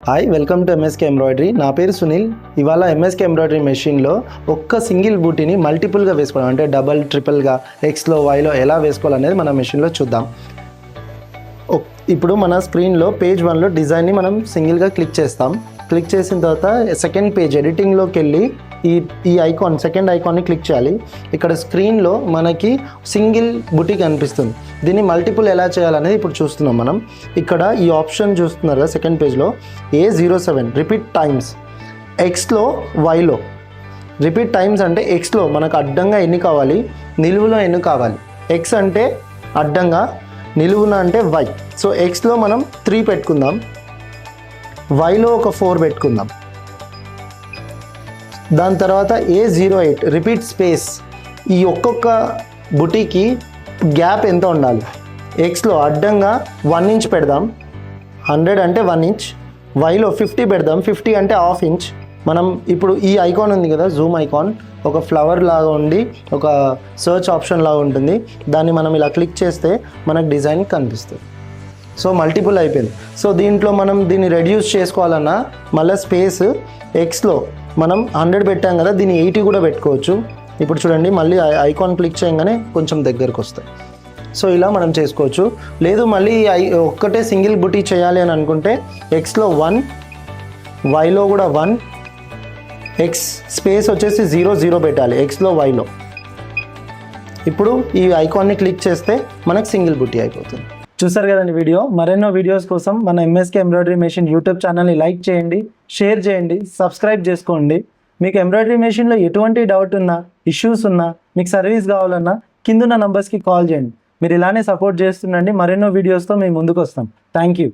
Hi welcome to MSK embroidery. నా పేరు సునీల్. ఇవాళ ఎంఎస్కే ఎంబ్రాయిడరీ మెషిన్లో ఒక్క సింగిల్ బూటీని మల్టిపుల్గా వేసుకోవడం అంటే డబల్ ట్రిపుల్గా ఎక్స్లో వైలో ఎలా వేసుకోవాలనేది మన మెషిన్లో చూద్దాం. ఇప్పుడు మన స్క్రీన్లో పేజ్ 1లో డిజైన్ని మనం సింగిల్గా క్లిక్ చేస్తాం. క్లిక్ చేసిన తర్వాత సెకండ్ పేజ్ ఎడిటింగ్లోకి వెళ్ళి ఈ ఐకాన్ సెకండ్ ఐకాన్ని క్లిక్ చేయాలి. ఇక్కడ స్క్రీన్లో మనకి సింగిల్ బుటీ కనిపిస్తుంది. దీన్ని మల్టిపుల్ ఎలా చేయాలనేది ఇప్పుడు చూస్తున్నాం మనం. ఇక్కడ ఈ ఆప్షన్ చూస్తున్నారు కదా సెకండ్ పేజ్లో A07 రిపీట్ టైమ్స్ ఎక్స్లో వైలో. రిపీట్ టైమ్స్ అంటే ఎక్స్లో మనకు అడ్డంగా ఎన్ని కావాలి, నిలువులో ఎన్ని కావాలి. ఎక్స్ అంటే అడ్డంగా, నిలువున అంటే వై. సో ఎక్స్లో మనం 3 పెట్టుకుందాం, వైలో ఒక 4 పెట్టుకుందాం. దాని తర్వాత A08 రిపీట్ స్పేస్. ఈ ఒక్కొక్క బుటీకి గ్యాప్ ఎంత ఉండాలి. ఎక్స్లో అడ్డంగా 1 ఇంచ్ పెడదాం, 100 అంటే 1 ఇంచ్. వైలో 50 పెడదాం, 50 అంటే హాఫ్ ఇంచ్. మనం ఇప్పుడు ఈ ఐకాన్ ఉంది కదా జూమ్ ఐకాన్, ఒక ఫ్లవర్ లాగా ఉండి ఒక సర్చ్ ఆప్షన్ లాగా ఉంటుంది. దాన్ని మనం ఇలా క్లిక్ చేస్తే మనకు డిజైన్ కనిపిస్తుంది. సో మల్టిపుల్ అయిపోయింది. సో దీంట్లో మనం దీన్ని రెడ్యూస్ చేసుకోవాలన్నా మళ్ళీ స్పేస్ ఎక్స్లో మనం 100 పెట్టాం కదా, దీన్ని 80 కూడా పెట్టుకోవచ్చు. ఇప్పుడు చూడండి మళ్ళీ ఐకాన్ క్లిక్ చేయగానే కొంచెం దగ్గరకు వస్తాయి. సో ఇలా మనం చేసుకోవచ్చు. లేదు మళ్ళీ ఒక్కటే సింగిల్ బుటీ చేయాలి అని అనుకుంటే ఎక్స్లో 1, వైలో కూడా 1, ఎక్స్ స్పేస్ వచ్చేసి 0 పెట్టాలి ఎక్స్లో వైలో. ఇప్పుడు ఈ ఐకాన్ని క్లిక్ చేస్తే మనకు సింగిల్ బుటీ అయిపోతుంది. చూసారు కదండి వీడియో. మరెన్నో వీడియోస్ కోసం మన ఎంఎస్కే ఎంబ్రాయిడరీ మెషిన్ యూట్యూబ్ ఛానల్ని లైక్ చేయండి, షేర్ చేయండి, సబ్స్క్రైబ్ చేసుకోండి. మీకు ఎంబ్రాయిడరీ మెషిన్లో ఎటువంటి డౌట్ ఉన్నా, ఇష్యూస్ ఉన్నా, మీకు సర్వీస్ కావాలన్నా కిందున్న నంబర్స్కి కాల్ చేయండి. మీరు ఇలానే సపోర్ట్ చేస్తుండండి. మరెన్నో వీడియోస్తో మేము ముందుకు వస్తాం. Thank you.